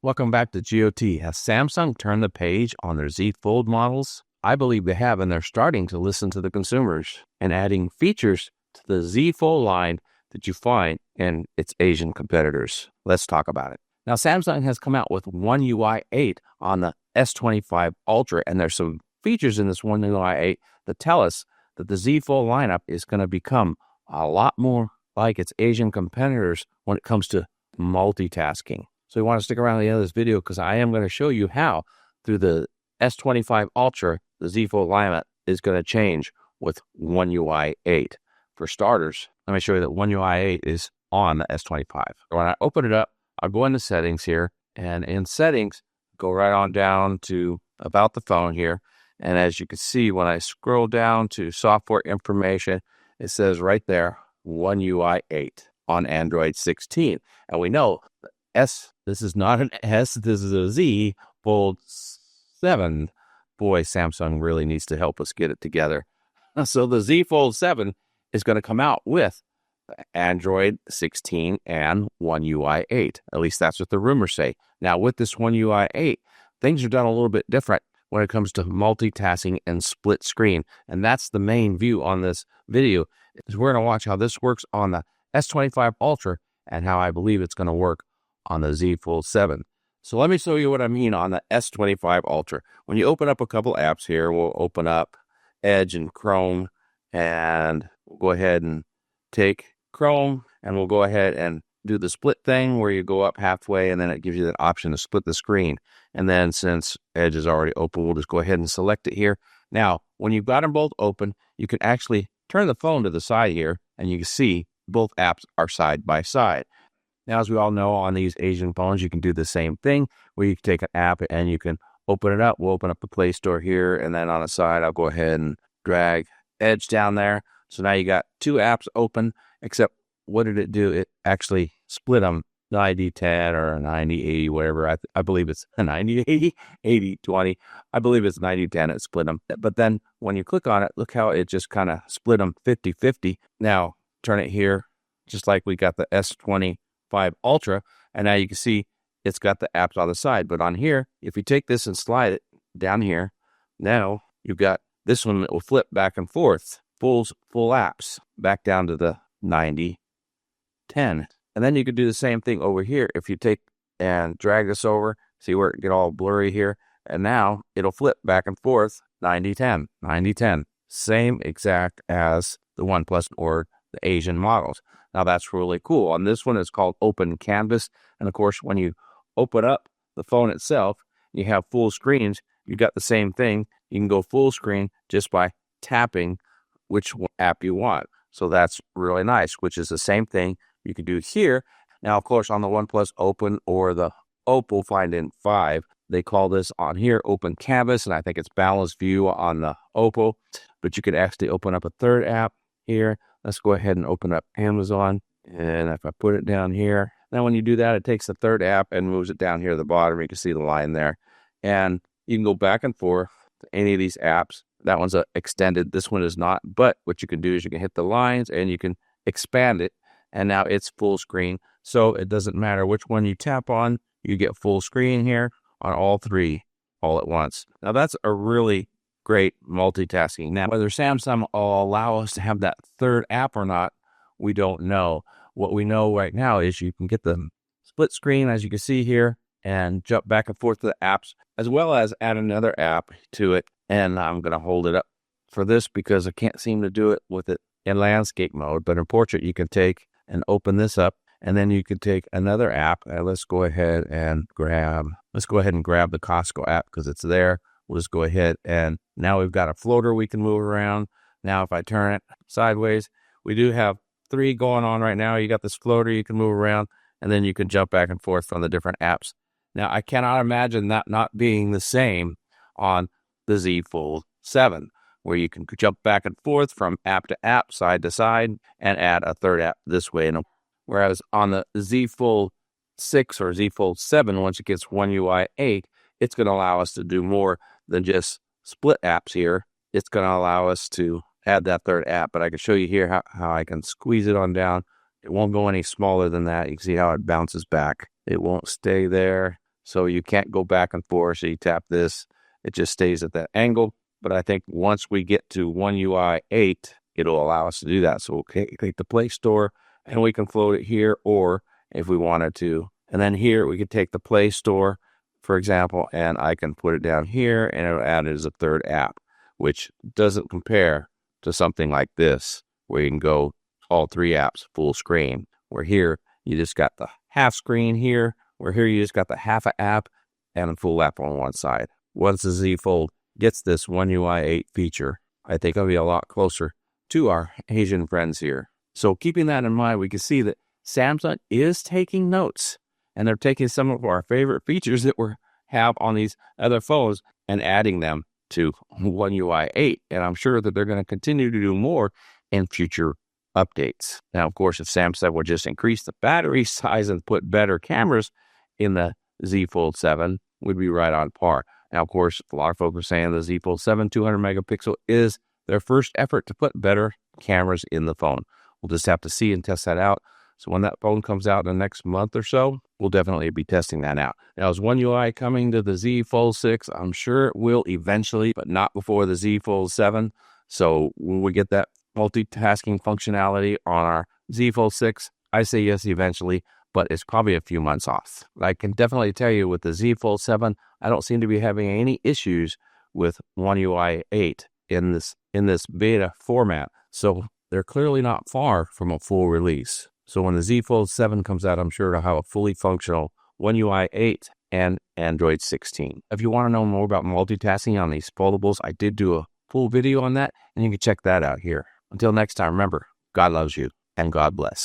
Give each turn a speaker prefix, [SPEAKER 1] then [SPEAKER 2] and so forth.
[SPEAKER 1] Welcome back to GOT. Has Samsung turned the page on their Z Fold models? I believe they have, and they're starting to listen to the consumers and adding features to the Z Fold line that you find in its Asian competitors. Let's talk about it. Now, Samsung has come out with OneUI 8 on the S25 Ultra, and there's some features in this OneUI 8 that tell us that the Z Fold lineup is going to become a lot more like its Asian competitors when it comes to multitasking. So you want to stick around to the end of this video because I am going to show you how through the S25 Ultra, the Z Fold lineup is going to change with OneUI 8. For starters, let me show you that OneUI 8 is on the S25. When I open it up, I'll go into settings here, and in settings, go right on down to about the phone here. And as you can see, when I scroll down to software information, it says right there, OneUI 8 on Android 16. And we know this is not an S, this is a Z Fold 7. Boy, Samsung really needs to help us get it together. So the Z Fold 7 is going to come out with Android 16 and OneUI 8. At least that's what the rumors say. Now, with this OneUI 8, things are done a little bit different when it comes to multitasking and split screen. And that's the main view on this video, is we're going to watch how this works on the S25 Ultra and how I believe it's going to work on the Z Fold 7. So let me show you what I mean on the S25 Ultra. When you open up a couple apps here, we'll open up Edge and Chrome, and we'll go ahead and take Chrome, and we'll go ahead and do the split thing where you go up halfway, and then it gives you that option to split the screen. And then since Edge is already open, we'll just go ahead and select it here. Now, when you've got them both open, you can actually turn the phone to the side here, and you can see both apps are side by side. Now, as we all know, on these Asian phones, you can do the same thing where you can take an app and you can open it up. We'll open up the Play Store here, and then on the side, I'll go ahead and drag Edge down there. So now you got two apps open, except what did it do? It actually split them 90-10 or 90-80, whatever. I believe it's a 90-80, 80-20. I believe it's 90-10. It split them. But then when you click on it, look how it just kind of split them 50-50. Now, turn it here, just like we got the S25 Ultra, and now you can see it's got the apps on the side. But on here, if you take this and slide it down here, now you've got this one that will flip back and forth, full apps, back down to the 90-10. And then you could do the same thing over here. If you take and drag this over, see where it get all blurry here, and now it'll flip back and forth 90-10, 90-10. Same exact as the OnePlus or the Asian models. Now that's really cool. On this one, it's called Open Canvas. And of course, when you open up the phone itself, you have full screens. You got the same thing. You can go full screen just by tapping which app you want. So that's really nice, which is the same thing you can do here. Now, of course, on the OnePlus Open or the Oppo Find N5, they call this on here Open Canvas, and I think it's Balanced View on the Oppo. But you could actually open up a third app here. Let's go ahead and open up Amazon. And if I put it down here, now when you do that, it takes the third app and moves it down here at the bottom. You can see the line there. And you can go back and forth to any of these apps. That one's extended. This one is not. But what you can do is you can hit the lines and you can expand it. And now it's full screen. So it doesn't matter which one you tap on. You get full screen here on all three all at once. Now that's a really great multitasking. Now, whether Samsung will allow us to have that third app or not, we don't know. What we know right now is you can get the split screen, as you can see here, and jump back and forth to the apps, as well as add another app to it. And I'm going to hold it up for this because I can't seem to do it with it in landscape mode. But in portrait, you can take and open this up, and then you can take another app. Let's go ahead and grab the Costco app because it's there. We'll just go ahead, and now we've got a floater we can move around. Now, if I turn it sideways, we do have three going on right now. You got this floater you can move around, and then you can jump back and forth from the different apps. Now, I cannot imagine that not being the same on the Z Fold 7, where you can jump back and forth from app to app, side to side, and add a third app this way. Whereas on the Z Fold 6 or Z Fold 7, once it gets OneUI 8, it's going to allow us to do more than just split apps here. It's going to allow us to add that third app, but I can show you here how I can squeeze it on down. It won't go any smaller than that. You can see how it bounces back. It won't stay there. So you can't go back and forth. So you tap this, it just stays at that angle. But I think once we get to OneUI 8, it'll allow us to do that. So we'll take the Play Store and we can float it here, or if we wanted to. And then here we could take the Play Store, for example, and I can put it down here and it'll add it as a third app, which doesn't compare to something like this, where you can go all three apps full screen. Where here, you just got the half screen here, where here you just got the half a app and a full app on one side. Once the Z Fold gets this OneUI 8 feature, I think it'll be a lot closer to our Asian friends here. So keeping that in mind, we can see that Samsung is taking notes, and they're taking some of our favorite features that we have on these other phones and adding them to OneUI 8. And I'm sure that they're going to continue to do more in future updates. Now, of course, if Samsung would just increase the battery size and put better cameras in the Z Fold 7, we'd be right on par. Now, of course, a lot of folks are saying the Z Fold 7 200 megapixel is their first effort to put better cameras in the phone. We'll just have to see and test that out. So when that phone comes out in the next month or so, we'll definitely be testing that out. Now, is OneUI coming to the Z Fold 6? I'm sure it will eventually, but not before the Z Fold 7. So when we get that multitasking functionality on our Z Fold 6, I say yes eventually, but it's probably a few months off. I can definitely tell you with the Z Fold 7, I don't seem to be having any issues with OneUI 8 in this beta format. So they're clearly not far from a full release. So when the Z Fold 7 comes out, I'm sure it'll have a fully functional OneUI 8 and Android 16. If you want to know more about multitasking on these foldables, I did do a full video on that, and you can check that out here. Until next time, remember, God loves you, and God bless.